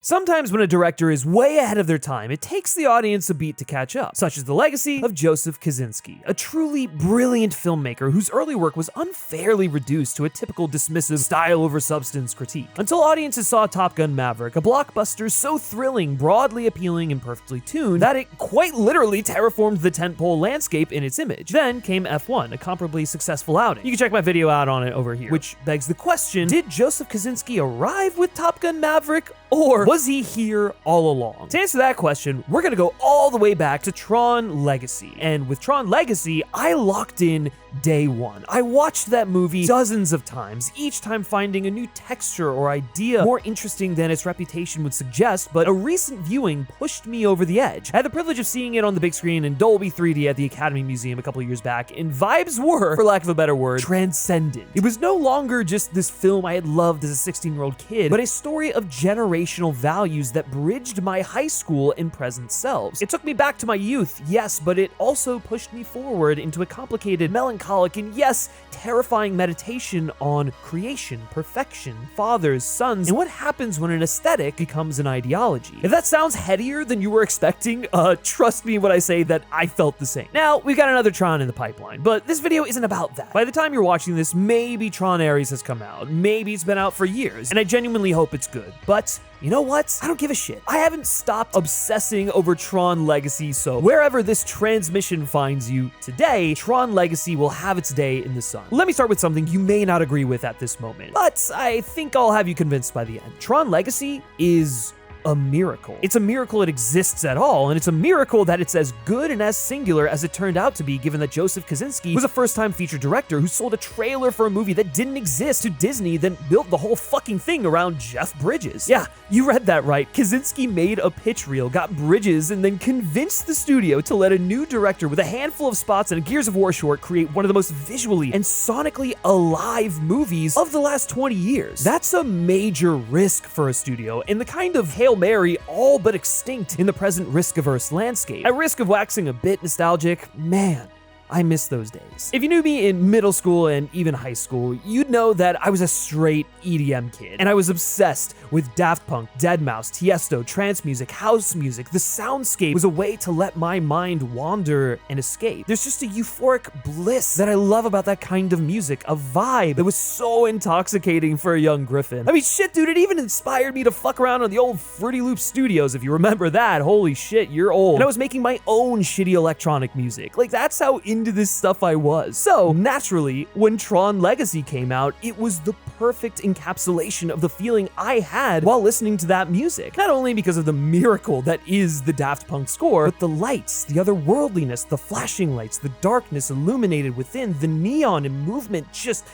Sometimes when a director is way ahead of their time, it takes the audience a beat to catch up, such as The Legacy of Joseph Kosinski, a truly brilliant filmmaker whose early work was unfairly reduced to a typical dismissive style over substance critique. Until audiences saw Top Gun: Maverick, a blockbuster so thrilling, broadly appealing, and perfectly tuned that it quite literally terraformed the tentpole landscape in its image. Then came F1, a comparably successful outing. You can check my video out on it over here. Which begs the question, did Joseph Kosinski arrive with Top Gun: Maverick, or was he here all along? To answer that question, we're gonna go all the way back to Tron Legacy. And with Tron Legacy, I locked in day one. I watched that movie dozens of times, each time finding a new texture or idea more interesting than its reputation would suggest, but a recent viewing pushed me over the edge. I had the privilege of seeing it on the big screen in Dolby 3D at the Academy Museum a couple of years back, and vibes were, for lack of a better word, transcendent. It was no longer just this film I had loved as a 16-year-old kid, but a story of generational values that bridged my high school and present selves. It took me back to my youth, yes, but it also pushed me forward into a complicated, melancholic, and yes, terrifying meditation on creation, perfection, fathers, sons, and what happens when an aesthetic becomes an ideology. If that sounds headier than you were expecting, trust me when I say that I felt the same. Now, we've got another Tron in the pipeline, but this video isn't about that. By the time you're watching this, maybe Tron Ares has come out, maybe it's been out for years, and I genuinely hope it's good, but you know what? I don't give a shit. I haven't stopped obsessing over Tron Legacy, so wherever this transmission finds you today, Tron Legacy will have its day in the sun. Let me start with something you may not agree with at this moment, but I think I'll have you convinced by the end. Tron Legacy is a miracle. It's a miracle it exists at all, and it's a miracle that it's as good and as singular as it turned out to be, given that Joseph Kosinski was a first-time feature director who sold a trailer for a movie that didn't exist to Disney, then built the whole fucking thing around Jeff Bridges. Yeah, you read that right. Kosinski made a pitch reel, got Bridges, and then convinced the studio to let a new director with a handful of spots and a Gears of War short create one of the most visually and sonically alive movies of the last 20 years. That's a major risk for a studio, and the kind of Hail Mary all but extinct in the present risk-averse landscape. At risk of waxing a bit nostalgic, man, I miss those days. If you knew me in middle school and even high school, you'd know that I was a straight EDM kid, and I was obsessed with Daft Punk, Deadmau5, Tiesto, trance music, house music. The soundscape was a way to let my mind wander and escape. There's just a euphoric bliss that I love about that kind of music, a vibe that was so intoxicating for a young Griffin. I mean, shit, dude, it even inspired me to fuck around on the old Fruity Loop Studios, if you remember that. Holy shit, you're old. And I was making my own shitty electronic music. Like, that's how into this stuff I was. So, naturally, when Tron Legacy came out, it was the perfect encapsulation of the feeling I had while listening to that music. Not only because of the miracle that is the Daft Punk score, but the lights, the otherworldliness, the flashing lights, the darkness illuminated within, the neon and movement just...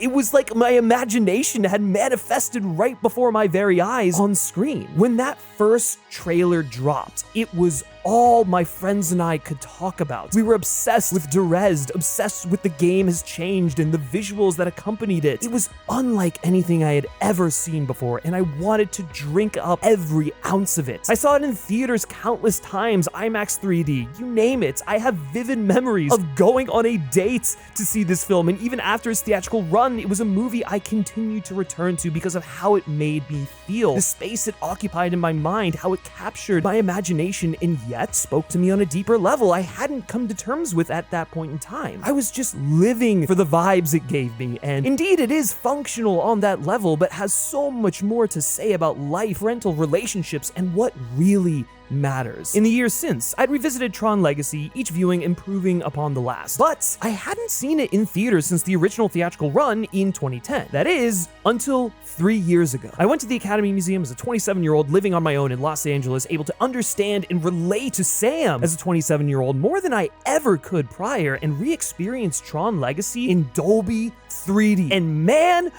it was like my imagination had manifested right before my very eyes on screen. When that first trailer dropped, it was all my friends and I could talk about. We were obsessed with Derez, obsessed with the game has changed and the visuals that accompanied it. It was unlike anything I had ever seen before, and I wanted to drink up every ounce of it. I saw it in theaters countless times, IMAX 3D, you name it. I have vivid memories of going on a date to see this film, and even after its theatrical run, it was a movie I continued to return to because of how it made me feel. The space it occupied in my mind, how it captured my imagination, and yet spoke to me on a deeper level I hadn't come to terms with at that point in time. I was just living for the vibes it gave me, and indeed it is functional on that level, but has so much more to say about life, parental relationships, and what really matters. In the years since, I'd revisited Tron Legacy, each viewing improving upon the last, but I hadn't seen it in theaters since the original theatrical run in 2010. That is, until 3 years ago. I went to the Academy Museum as a 27-year-old living on my own in Los Angeles, able to understand and relate to Sam as a 27-year-old more than I ever could prior, and re-experienced Tron Legacy in Dolby 3D. And man,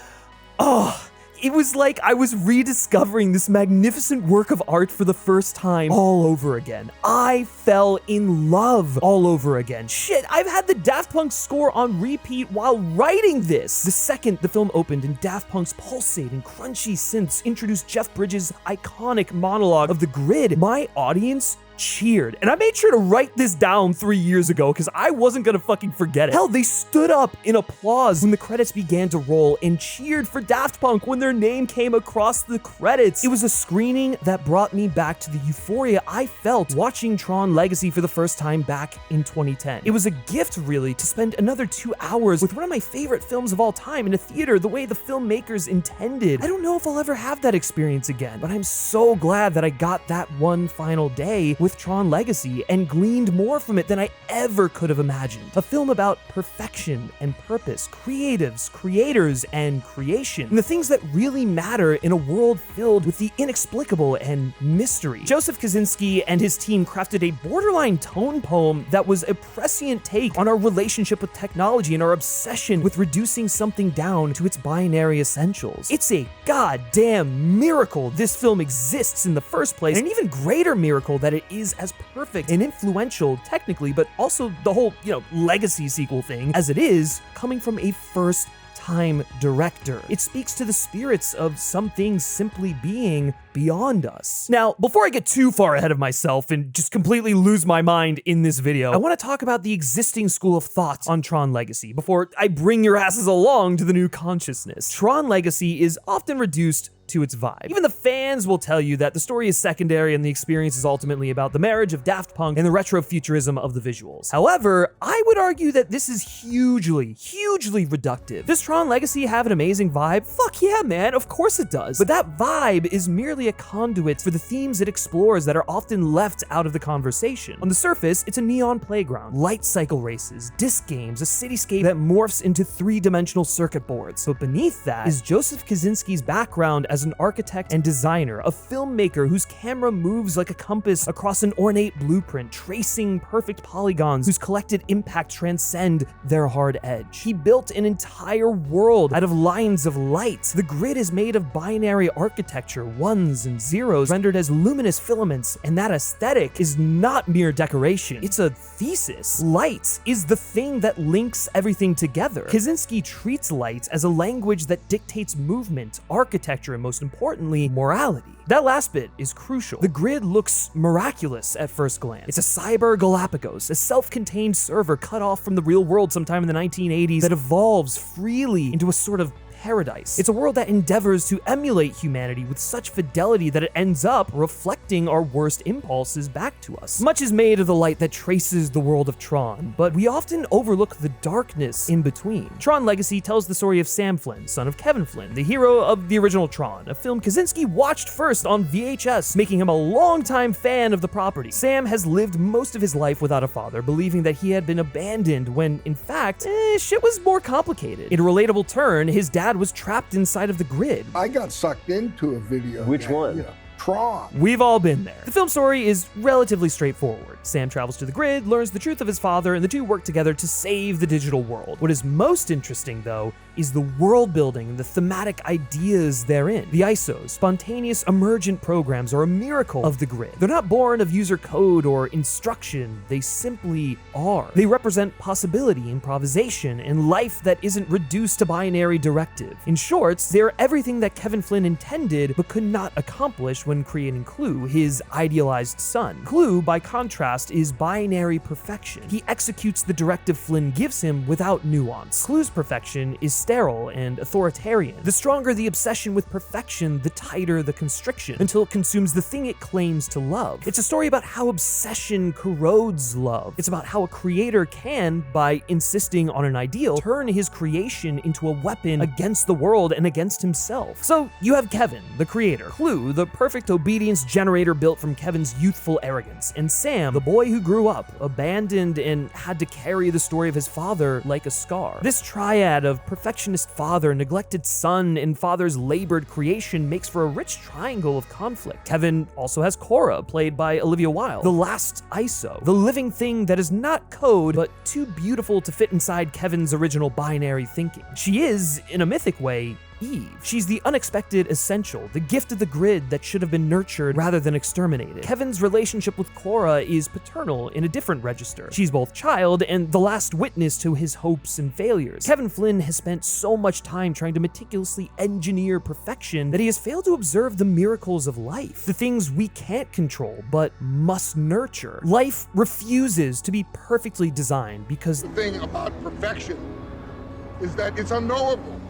it was like I was rediscovering this magnificent work of art for the first time all over again. I fell in love all over again. Shit, I've had the Daft Punk score on repeat while writing this. The second the film opened and Daft Punk's pulsating, crunchy synths introduced Jeff Bridges' iconic monologue of the grid, my audience cheered. And I made sure to write this down 3 years ago because I wasn't gonna fucking forget it. Hell, they stood up in applause when the credits began to roll and cheered for Daft Punk when their name came across the credits. It was a screening that brought me back to the euphoria I felt watching Tron Legacy for the first time back in 2010. It was a gift, really, to spend another 2 hours with one of my favorite films of all time in a theater the way the filmmakers intended. I don't know if I'll ever have that experience again, but I'm so glad that I got that one final day with Tron Legacy and gleaned more from it than I ever could have imagined. A film about perfection and purpose, creatives, creators, and creation, and the things that really matter in a world filled with the inexplicable and mystery. Joseph Kosinski and his team crafted a borderline tone poem that was a prescient take on our relationship with technology and our obsession with reducing something down to its binary essentials. It's a goddamn miracle this film exists in the first place, and an even greater miracle that it is as perfect and influential technically, but also the whole, legacy sequel thing as it is, coming from a first-time director. It speaks to the spirits of some things simply being beyond us. Now, before I get too far ahead of myself and just completely lose my mind in this video, I want to talk about the existing school of thought on Tron Legacy before I bring your asses along to the new consciousness. Tron Legacy is often reduced to its vibe. Even the fans will tell you that the story is secondary and the experience is ultimately about the marriage of Daft Punk and the retro-futurism of the visuals. However, I would argue that this is hugely reductive. Does Tron Legacy have an amazing vibe? Fuck yeah, man, of course it does. But that vibe is merely a conduit for the themes it explores that are often left out of the conversation. On the surface, it's a neon playground, light cycle races, disc games, a cityscape that morphs into three-dimensional circuit boards. But beneath that is Joseph Kosinski's background as an architect and designer, a filmmaker whose camera moves like a compass across an ornate blueprint, tracing perfect polygons whose collected impact transcend their hard edge. He built an entire world out of lines of light. The grid is made of binary architecture, ones and zeros rendered as luminous filaments, and that aesthetic is not mere decoration. It's a thesis. Light is the thing that links everything together. Kosinski treats light as a language that dictates movement, architecture, and most importantly, morality. That last bit is crucial. The grid looks miraculous at first glance. It's a cyber Galapagos, a self-contained server cut off from the real world sometime in the 1980s that evolves freely into a sort of paradise. It's a world that endeavors to emulate humanity with such fidelity that it ends up reflecting our worst impulses back to us. Much is made of the light that traces the world of Tron, but we often overlook the darkness in between. Tron Legacy tells the story of Sam Flynn, son of Kevin Flynn, the hero of the original Tron, a film Kosinski watched first on VHS, making him a longtime fan of the property. Sam has lived most of his life without a father, believing that he had been abandoned when, in fact, shit was more complicated. In a relatable turn, his dad was trapped inside of the grid. I got sucked into a video. Which one? Tron. We've all been there. The film story is relatively straightforward. Sam travels to the grid, learns the truth of his father, and the two work together to save the digital world. What is most interesting, though, is the world building and the thematic ideas therein. The ISOs, spontaneous emergent programs, are a miracle of the grid. They're not born of user code or instruction, they simply are. They represent possibility, improvisation, and life that isn't reduced to binary directive. In short, they're everything that Kevin Flynn intended but could not accomplish when creating Clue, his idealized son. Clue, by contrast, is binary perfection. He executes the directive Flynn gives him without nuance. Clue's perfection is sterile and authoritarian. The stronger the obsession with perfection, the tighter the constriction, until it consumes the thing it claims to love. It's a story about how obsession corrodes love. It's about how a creator can, by insisting on an ideal, turn his creation into a weapon against the world and against himself. So you have Kevin, the creator, Clue, the perfect obedience generator built from Kevin's youthful arrogance, and Sam, the boy who grew up, abandoned, and had to carry the story of his father like a scar. This triad of perfectionist father, neglected son, and father's labored creation makes for a rich triangle of conflict. Kevin also has Cora, played by Olivia Wilde, the last ISO, the living thing that is not code, but too beautiful to fit inside Kevin's original binary thinking. She is, in a mythic way, Eve. She's the unexpected essential, the gift of the grid that should have been nurtured rather than exterminated. Kevin's relationship with Cora is paternal in a different register. She's both child and the last witness to his hopes and failures. Kevin Flynn has spent so much time trying to meticulously engineer perfection that he has failed to observe the miracles of life, the things we can't control but must nurture. Life refuses to be perfectly designed because The thing about perfection is that it's unknowable.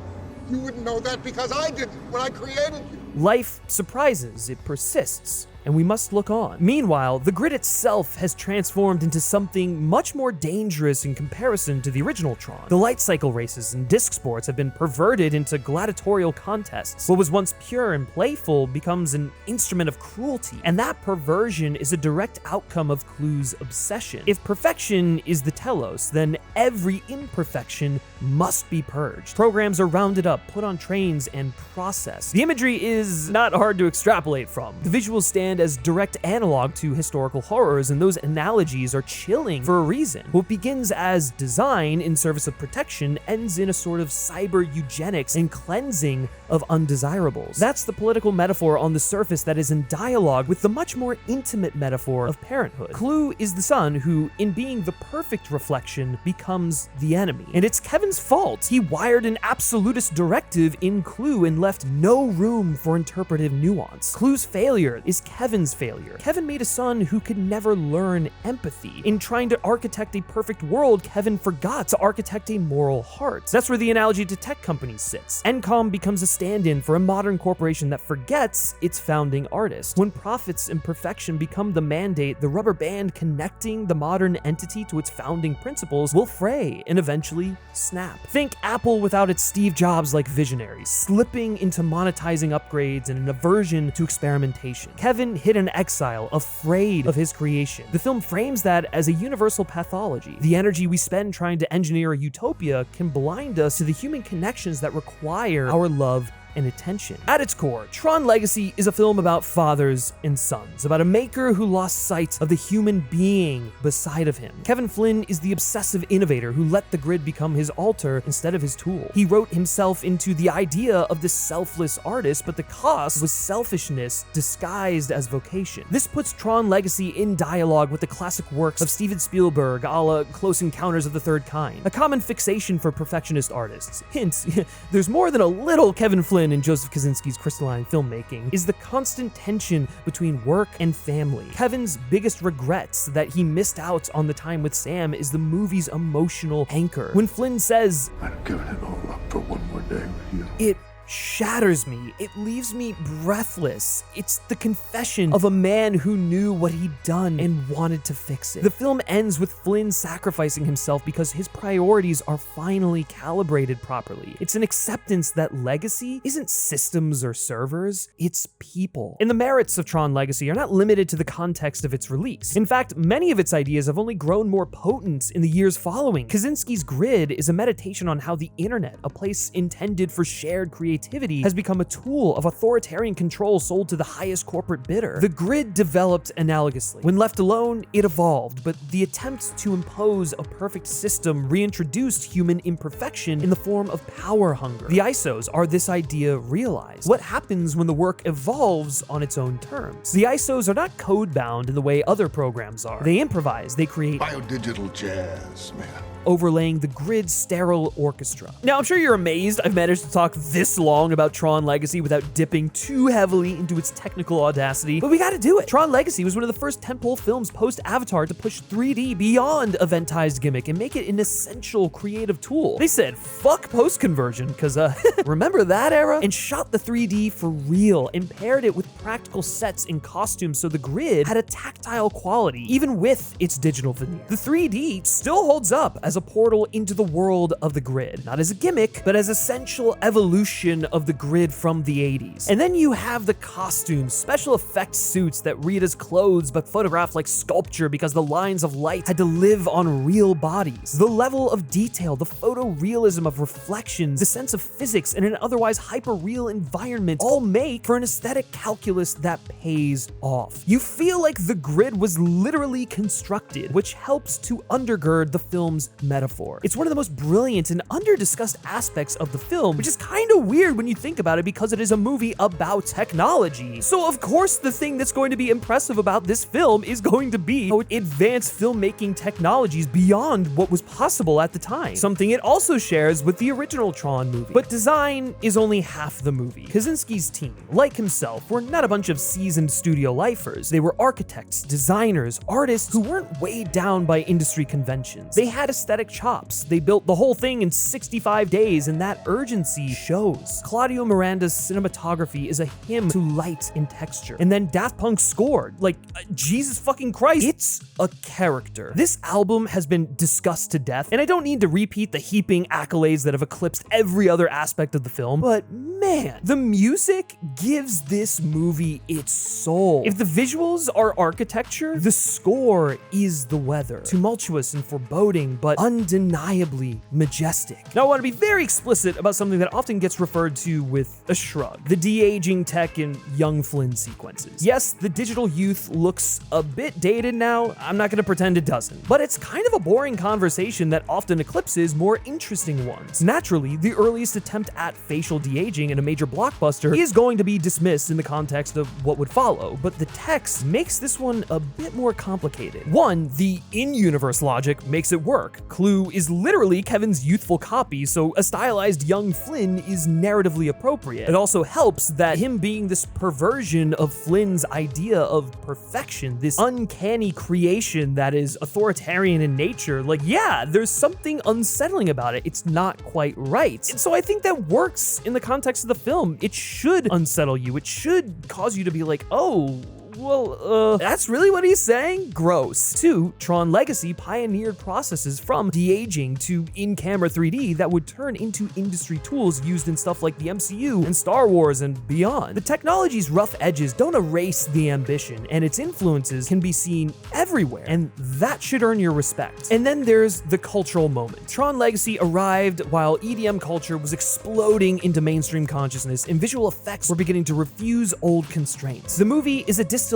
You wouldn't know that because I didn't when I created you. life surprises, it persists, and we must look on. Meanwhile, the grid itself has transformed into something much more dangerous in comparison to the original Tron. The light cycle races and disc sports have been perverted into gladiatorial contests. What was once pure and playful becomes an instrument of cruelty, and that perversion is a direct outcome of Clue's obsession. If perfection is the telos, then every imperfection must be purged. Programs are rounded up, put on trains, and processed. The imagery is not hard to extrapolate from. The visuals stand as direct analog to historical horrors, and those analogies are chilling for a reason. What begins as design in service of protection ends in a sort of cyber eugenics and cleansing of undesirables. That's the political metaphor on the surface that is in dialogue with the much more intimate metaphor of parenthood. Clue is the son who, in being the perfect reflection, becomes the enemy. And it's Kevin's fault. He wired an absolutist directive in Clue and left no room for interpretive nuance. Clue's failure is Kevin's failure. Kevin made a son who could never learn empathy. In trying to architect a perfect world, Kevin forgot to architect a moral heart. That's where the analogy to tech companies sits. Encom becomes a stand-in for a modern corporation that forgets its founding artist. When profits and perfection become the mandate, the rubber band connecting the modern entity to its founding principles will fray and eventually snap. Think Apple without its Steve Jobs-like visionaries, slipping into monetizing upgrades and an aversion to experimentation. Kevin hid in exile, afraid of his creation. The film frames that as a universal pathology. The energy we spend trying to engineer a utopia can blind us to the human connections that require our love and attention. At its core, Tron Legacy is a film about fathers and sons, about a maker who lost sight of the human being beside of him. Kevin Flynn is the obsessive innovator who let the grid become his altar instead of his tool. He wrote himself into the idea of this selfless artist, but the cost was selfishness disguised as vocation. This puts Tron Legacy in dialogue with the classic works of Steven Spielberg, a la Close Encounters of the Third Kind, a common fixation for perfectionist artists. Hint, there's more than a little Kevin Flynn in Joseph Kosinski's crystalline filmmaking, is the constant tension between work and family. Kevin's biggest regrets that he missed out on the time with Sam is the movie's emotional anchor. When Flynn says, I'd have given it all up for one more day with you. it shatters me. It leaves me breathless. It's the confession of a man who knew what he'd done and wanted to fix it. The film ends with Flynn sacrificing himself because his priorities are finally calibrated properly. It's an acceptance that legacy isn't systems or servers, it's people. And the merits of Tron Legacy are not limited to the context of its release. In fact, many of its ideas have only grown more potent in the years following. Kosinski's Grid is a meditation on how the internet, a place intended for shared creativity, has become a tool of authoritarian control sold to the highest corporate bidder. The grid developed analogously. When left alone, it evolved, but the attempt to impose a perfect system reintroduced human imperfection in the form of power hunger. The ISOs are this idea realized. What happens when the work evolves on its own terms? The ISOs are not code-bound in the way other programs are. They improvise, they create Biodigital jazz, man. overlaying the grid's sterile orchestra. Now, I'm sure you're amazed I've managed to talk this long about Tron Legacy without dipping too heavily into its technical audacity, but we gotta do it. Tron Legacy was one of the first tentpole films post-Avatar to push 3D beyond eventized gimmick and make it an essential creative tool. They said, fuck post-conversion, cause remember that era? And shot the 3D for real and paired it with practical sets and costumes so the grid had a tactile quality, even with its digital veneer. The 3D still holds up as a portal into the world of the grid, not as a gimmick, but as essential evolution of the grid from the 80s. And then you have the costumes, special effects suits that read as clothes but photographed like sculpture because the lines of light had to live on real bodies. The level of detail, the photorealism of reflections, the sense of physics in an otherwise hyper-real environment all make for an aesthetic calculus that pays off. You feel like the grid was literally constructed, which helps to undergird the film's metaphor. It's one of the most brilliant and under-discussed aspects of the film, which is kind of weird when you think about it because it is a movie about technology. So of course the thing that's going to be impressive about this film is going to be how it advanced filmmaking technologies beyond what was possible at the time, something it also shares with the original Tron movie. But design is only half the movie. Kosinski's team, like himself, were not a bunch of seasoned studio lifers. They were architects, designers, artists who weren't weighed down by industry conventions. They had aesthetic chops. They built the whole thing in 65 days, and that urgency shows. Claudio Miranda's cinematography is a hymn to light and texture. And then Daft Punk scored. Like, Jesus fucking Christ, it's a character. This album has been discussed to death, and I don't need to repeat the heaping accolades that have eclipsed every other aspect of the film, but man, the music gives this movie its soul. If the visuals are architecture, the score is the weather. Tumultuous and foreboding, but undeniably majestic. Now I want to be very explicit about something that often gets referred to with a shrug: the de-aging tech in young Flynn sequences. Yes, the digital youth looks a bit dated now, I'm not gonna pretend it doesn't, but it's kind of a boring conversation that often eclipses more interesting ones. Naturally, the earliest attempt at facial de-aging in a major blockbuster is going to be dismissed in the context of what would follow, but the text makes this one a bit more complicated. One, the in-universe logic makes it work. Clue is literally Kevin's youthful copy, so a stylized young Flynn is narratively appropriate. It also helps that him being this perversion of Flynn's idea of perfection, this uncanny creation that is authoritarian in nature, like, yeah, there's something unsettling about it. It's not quite right. And so I think that works in the context of the film. It should unsettle you. It should cause you to be like, oh, well, that's really what he's saying? Gross. 2, Tron Legacy pioneered processes from de-aging to in-camera 3D that would turn into industry tools used in stuff like the MCU and Star Wars and beyond. The technology's rough edges don't erase the ambition, and its influences can be seen everywhere, and that should earn your respect. And then there's the cultural moment. Tron Legacy arrived while EDM culture was exploding into mainstream consciousness, and visual effects were beginning to refuse old constraints. The movie is a distillation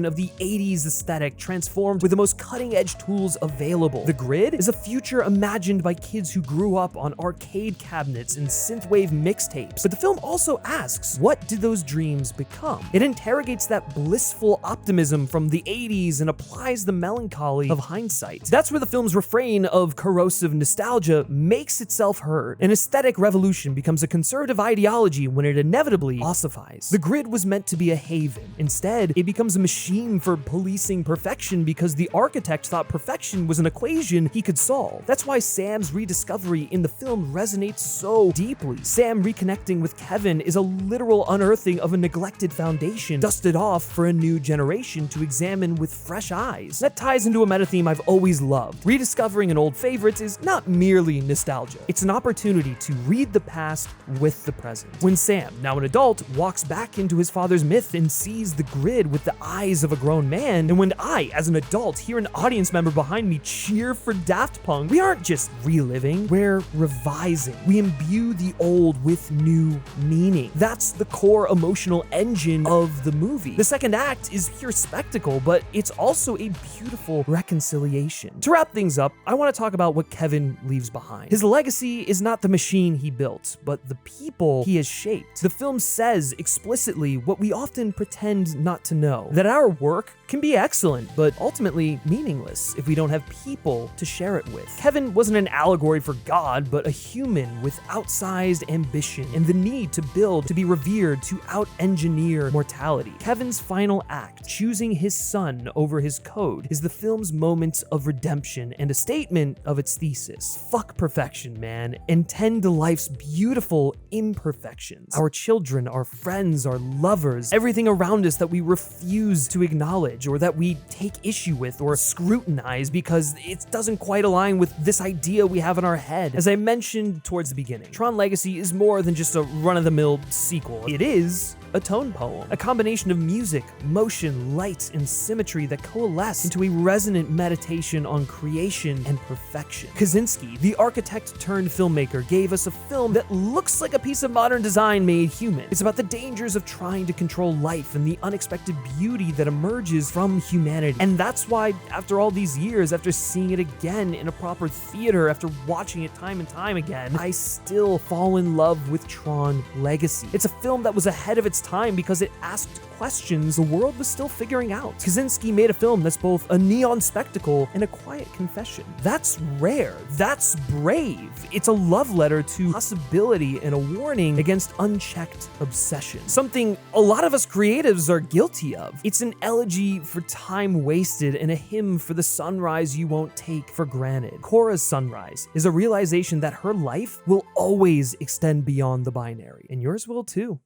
of the 80s aesthetic transformed with the most cutting-edge tools available. The Grid is a future imagined by kids who grew up on arcade cabinets and synthwave mixtapes. But the film also asks, what did those dreams become? It interrogates that blissful optimism from the 80s and applies the melancholy of hindsight. That's where the film's refrain of corrosive nostalgia makes itself heard. An aesthetic revolution becomes a conservative ideology when it inevitably ossifies. The Grid was meant to be a haven. Instead, it becomes a machine for policing perfection because the architect thought perfection was an equation he could solve. That's why Sam's rediscovery in the film resonates so deeply. Sam reconnecting with Kevin is a literal unearthing of a neglected foundation, dusted off for a new generation to examine with fresh eyes. That ties into a meta theme I've always loved. Rediscovering an old favorite is not merely nostalgia. It's an opportunity to read the past with the present. When Sam, now an adult, walks back into his father's myth and sees the Grid with the eyes of a grown man, and when I, as an adult, hear an audience member behind me cheer for Daft Punk, we aren't just reliving, we're revising. We imbue the old with new meaning. That's the core emotional engine of the movie. The second act is pure spectacle, but it's also a beautiful reconciliation. To wrap things up, I want to talk about what Kevin leaves behind. His legacy is not the machine he built, but the people he has shaped. The film says explicitly what we often pretend not to know, that our work can be excellent, but ultimately meaningless if we don't have people to share it with. Kevin wasn't an allegory for God, but a human with outsized ambition and the need to build, to be revered, to out-engineer mortality. Kevin's final act, choosing his son over his code, is the film's moment of redemption and a statement of its thesis. Fuck perfection, man, and tend to life's beautiful imperfections. Our children, our friends, our lovers, everything around us that we refuse to acknowledge, or that we take issue with or scrutinize because it doesn't quite align with this idea we have in our head. As I mentioned towards the beginning, Tron Legacy is more than just a run-of-the-mill sequel. It is a tone poem, a combination of music, motion, light, and symmetry that coalesce into a resonant meditation on creation and perfection. Kosinski, the architect turned filmmaker, gave us a film that looks like a piece of modern design made human. It's about the dangers of trying to control life and the unexpected beauty that emerges from humanity. And that's why, after all these years, after seeing it again in a proper theater, after watching it time and time again, I still fall in love with Tron Legacy. It's a film that was ahead of its time because it asked questions the world was still figuring out. Kosinski made a film that's both a neon spectacle and a quiet confession. That's rare. That's brave. It's a love letter to possibility and a warning against unchecked obsession. Something a lot of us creatives are guilty of. It's an elegy for time wasted and a hymn for the sunrise you won't take for granted. Cora's sunrise is a realization that her life will always extend beyond the binary, and yours will too.